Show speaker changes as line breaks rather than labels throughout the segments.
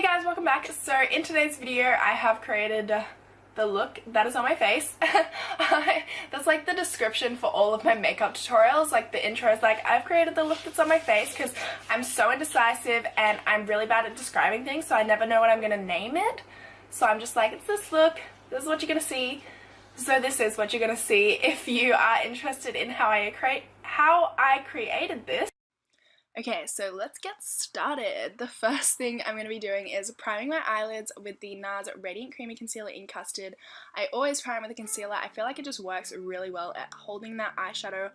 guys, welcome back. So in today's video I have created the look that is on my face. That's like the description for all of my makeup tutorials. Like the intro is like, I've created the look that's on my face because I'm so indecisive and I'm really bad at describing things, so I never know what I'm gonna name it. So I'm just like, it's this look, this is what you're gonna see. So this is what you're gonna see if you are interested in how I created this. Okay, so let's get started. The first thing I'm going to be doing is priming my eyelids with the NARS Radiant Creamy Concealer in Custard. I always prime with a concealer. I feel like it just works really well at holding that eyeshadow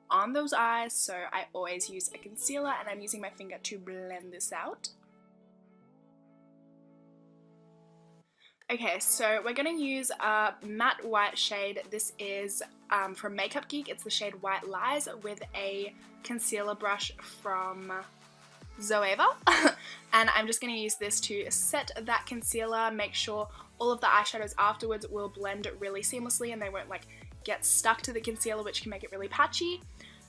on those eyes, so I always use a concealer, and I'm using my finger to blend this out. Okay, so we're going to use a matte white shade. This is from Makeup Geek. It's the shade White Lies with a concealer brush from Zoeva. And I'm just going to use this to set that concealer, make sure all of the eyeshadows afterwards will blend really seamlessly and they won't like get stuck to the concealer, which can make it really patchy.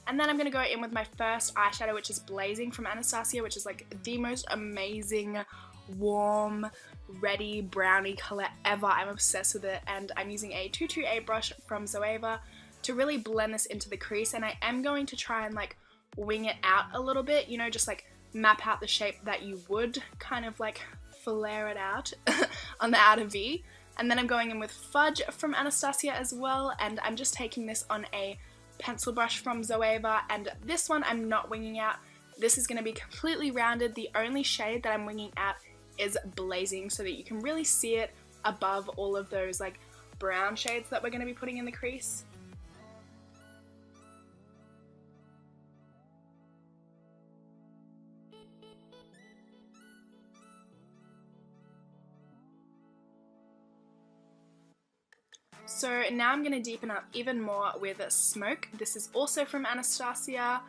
And then I'm going to go in with my first eyeshadow, which is Blazing from Anastasia, which is like the most amazing warm reddy brownie color ever. I'm obsessed with it, and I'm using a 228 brush from Zoeva to really blend this into the crease, and I am going to try and like wing it out a little bit, you know, just like map out the shape that you would kind of like flare it out on the outer V. And then I'm going in with Fudge from Anastasia as well, and I'm just taking this on a pencil brush from Zoeva, and this one I'm not winging out. This is going to be completely rounded. The only shade that I'm winging out is Blazing, so that you can really see it above all of those like brown shades that we're going to be putting in the crease. So now I'm going to deepen up even more with Smoke. This is also from Anastasia,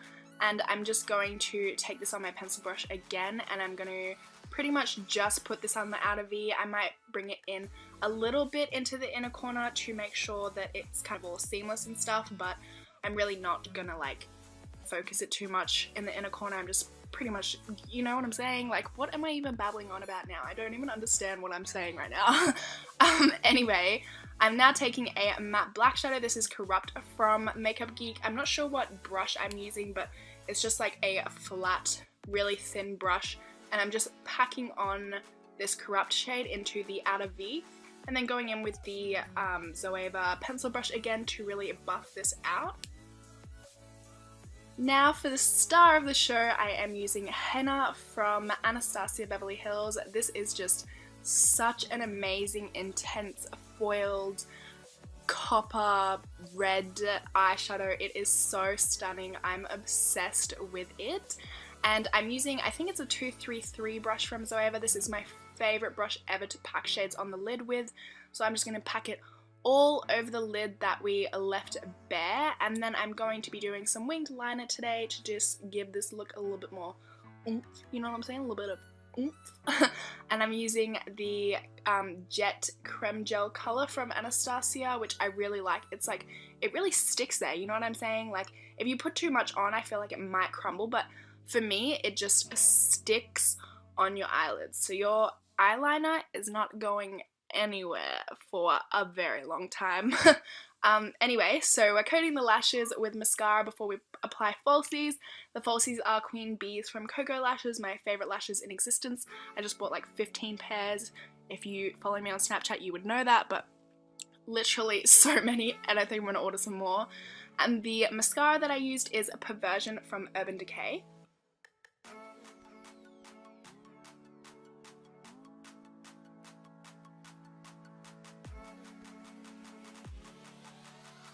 and I'm just going to take this on my pencil brush again, and I'm going to pretty much just put this on the outer V. I might bring it in a little bit into the inner corner to make sure that it's kind of all seamless and stuff, but I'm really not gonna like focus it too much in the inner corner. I'm just pretty much, you know what I'm saying? Like, what am I even babbling on about now? I don't even understand what I'm saying right now. Anyway, I'm now taking a matte black shadow. This is Corrupt from Makeup Geek. I'm not sure what brush I'm using, but it's just like a flat, really thin brush. And I'm just packing on this Corrupt shade into the outer V, and then going in with the Zoeva pencil brush again to really buff this out. Now for the star of the show, I am using Henna from Anastasia Beverly Hills. This is just such an amazing, intense, foiled, copper red eyeshadow. It is so stunning. I'm obsessed with it. And I'm using, I think it's a 233 brush from Zoeva. This is my favorite brush ever to pack shades on the lid with. So I'm just going to pack it all over the lid that we left bare. And then I'm going to be doing some winged liner today to just give this look a little bit more oomph, you know what I'm saying? A little bit of oomph. And I'm using the Jet Creme Gel color from Anastasia, which I really like. It's like, it really sticks there, you know what I'm saying? Like, if you put too much on, I feel like it might crumble, but for me, it just sticks on your eyelids. So your eyeliner is not going anywhere for a very long time. Anyway, so we're coating the lashes with mascara before we apply falsies. The falsies are Queen Bees from Cocoa Lashes, my favorite lashes in existence. I just bought like 15 pairs. If you follow me on Snapchat, you would know that, but literally so many, and I think I'm going to order some more. And the mascara that I used is Perversion from Urban Decay.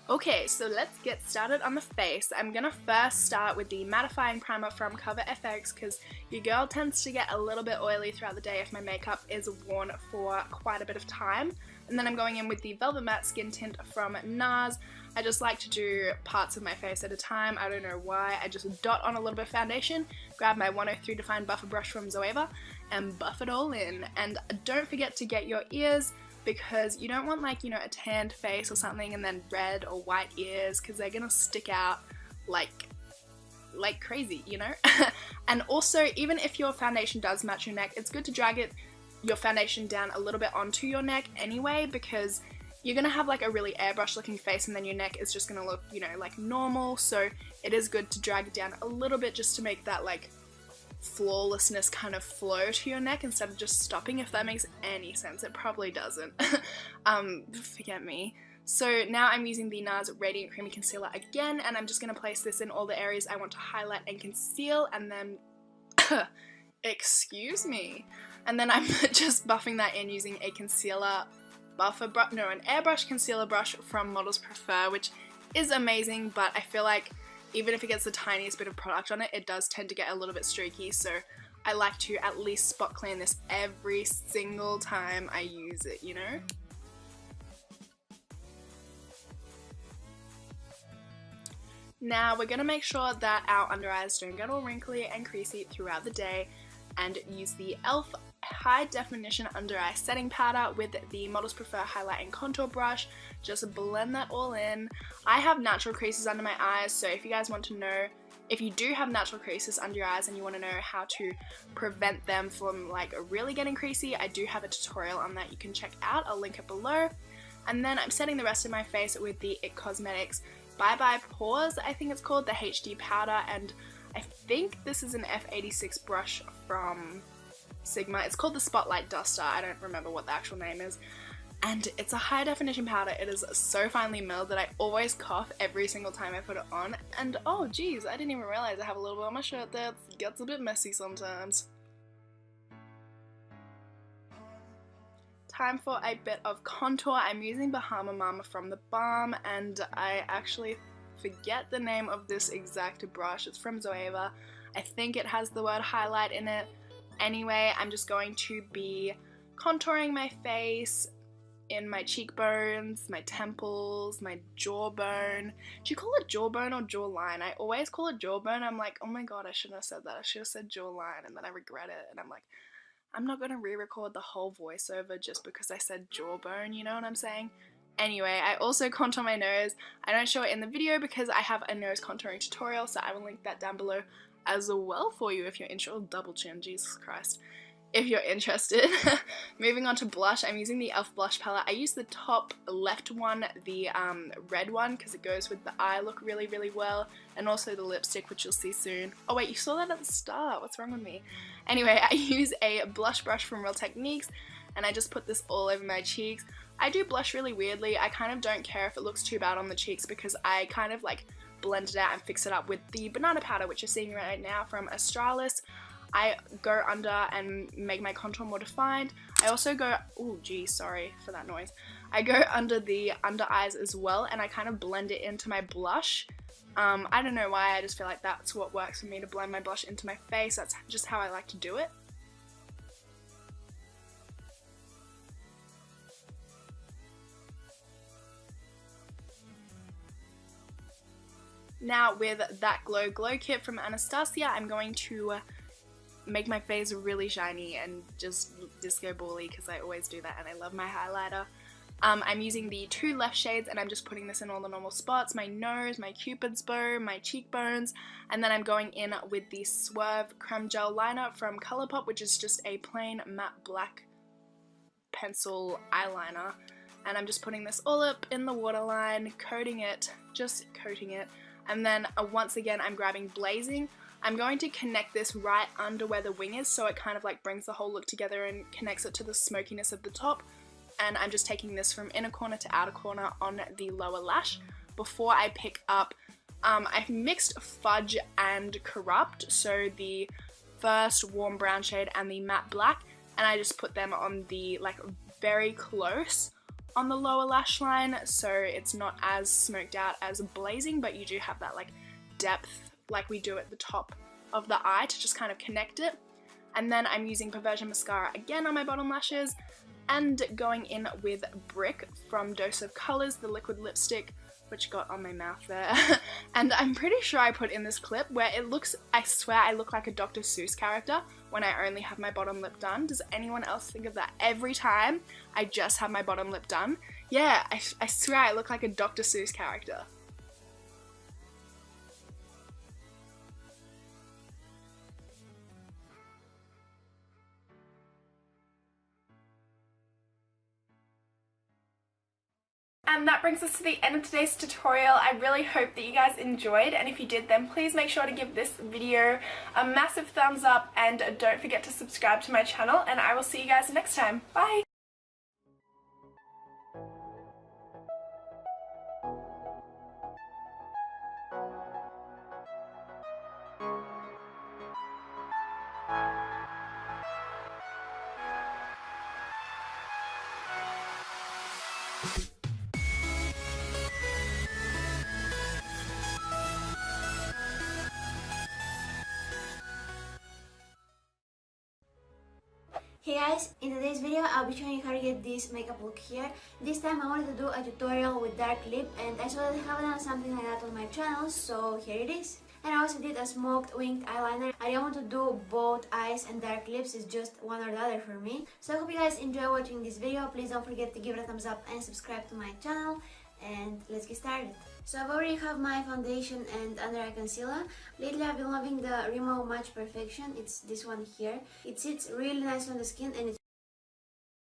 Okay, so let's get started on the face. I'm gonna first start with the mattifying primer from Cover FX because your girl tends to get a little bit oily throughout the day if my makeup is worn for quite a bit of time. And then I'm going in with the Velvet Matte Skin Tint from NARS. I just like to do parts of my face at a time. I don't know why. I just dot on a little bit of foundation, grab my 103 Define Buffer Brush from Zoeva, and buff it all in. And don't forget to get your ears, because you don't want like, you know, a tanned face or something and then red or white ears, because they're gonna stick out like crazy, you know? And also, even if your foundation does match your neck, it's good to drag it your foundation down a little bit onto your neck anyway, because you're gonna have like a really airbrush looking face and then your neck is just gonna look, you know, like normal. So it is good to drag it down a little bit just to make that like flawlessness kind of flow to your neck instead of just stopping, if that makes any sense. It probably doesn't. Forget me. So now I'm using the NARS Radiant Creamy Concealer again, and I'm just going to place this in all the areas I want to highlight and conceal, and then excuse me, and then I'm just buffing that in using a concealer buffer brush, no, an airbrush concealer brush from Models Prefer, which is amazing, but I feel like even if it gets the tiniest bit of product on it, it does tend to get a little bit streaky, so I like to at least spot clean this every single time I use it, you know? Now we're going to make sure that our under eyes don't get all wrinkly and creasy throughout the day, and use the e.l.f. High Definition Under Eye Setting Powder with the Models Prefer Highlight and Contour Brush. Just blend that all in. I have natural creases under my eyes, so if you guys want to know, if you do have natural creases under your eyes and you want to know how to prevent them from like really getting creasy, I do have a tutorial on that you can check out. I'll link it below. And then I'm setting the rest of my face with the IT Cosmetics Bye Bye Pores, I think it's called, the HD powder, and I think this is an F86 brush from Sigma. It's called the Spotlight Duster. I don't remember what the actual name is. And it's a high definition powder. It is so finely milled that I always cough every single time I put it on. And oh geez, I didn't even realize I have a little bit on my shirt there. It gets a bit messy sometimes. Time for a bit of contour. I'm using Bahama Mama from the Balm, and I actually forget the name of this exact brush. It's from Zoeva. I think it has the word highlight in it. Anyway, I'm just going to be contouring my face in my cheekbones, my temples, my jawbone. Do you call it jawbone or jawline? I always call it jawbone. I'm like, oh my god, I shouldn't have said that. I should have said jawline, and then I regret it. And I'm like, I'm not going to re-record the whole voiceover just because I said jawbone, you know what I'm saying? Anyway, I also contour my nose. I don't show it in the video because I have a nose contouring tutorial, so I will link that down below as well for you if you're interested. Oh, double chin, Jesus Christ. If you're interested. Moving on to blush, I'm using the e.l.f. blush palette. I use the top left one, the red one, because it goes with the eye look really, really well, and also the lipstick, which you'll see soon. Oh wait, you saw that at the start. What's wrong with me? Anyway, I use a blush brush from Real Techniques, and I just put this all over my cheeks. I do blush really weirdly. I kind of don't care if it looks too bad on the cheeks because I kind of like blend it out and fix it up with the banana powder, which you're seeing right now from Australis. I go under and make my contour more defined. I also go, oh geez, sorry for that noise. I go under the under eyes as well, and I kind of blend it into my blush. I don't know why, I just feel like that's what works for me, to blend my blush into my face. That's just how I like to do it. Now with that Glow Kit from Anastasia, I'm going to make my face really shiny and just disco bally because I always do that and I love my highlighter. I'm using the 2 left shades and I'm just putting this in all the normal spots, my nose, my cupid's bow, my cheekbones, and then I'm going in with the Swerve Creme Gel Liner from Colourpop, which is just a plain matte black pencil eyeliner. And I'm just putting this all up in the waterline, coating it, just coating it, and then once again I'm grabbing Blazing. I'm going to connect this right under where the wing is, so it kind of like brings the whole look together and connects it to the smokiness of the top. And I'm just taking this from inner corner to outer corner on the lower lash before I pick up, I've mixed Fudge and Corrupt, so the first warm brown shade and the matte black, and I just put them on the like very close on the lower lash line, so it's not as smoked out as Blazing, but you do have that like depth like we do at the top of the eye to just kind of connect it. And then I'm using Perversion Mascara again on my bottom lashes and going in with Brick from Dose of Colors, the liquid lipstick, which got on my mouth there. And I'm pretty sure I put in this clip where it looks, I swear I look like a Dr. Seuss character when I only have my bottom lip done. Does anyone else think of that every time I just have my bottom lip done? Yeah, I swear I look like a Dr. Seuss character. and that brings us to the end of today's tutorial. I really hope that you guys enjoyed, and if you did, then please make sure to give this video a massive thumbs up and don't forget to subscribe to my channel, and I will see you guys next time. Bye!
Hey guys, in today's video I'll be showing you how to get this makeup look here. This time I wanted to do a tutorial with dark lip, and I saw that I haven't done something like that on my channel, so here it is. And I also did a smoked winged eyeliner. I don't want to do both eyes and dark lips, it's just one or the other for me. So I hope you guys enjoy watching this video. Please don't forget to give it a thumbs up and subscribe to my channel, and let's get started. So I've already have my foundation and under eye concealer. Lately I've been loving the Rimmel Match Perfection. It's this one here. It sits really nice on the skin and it's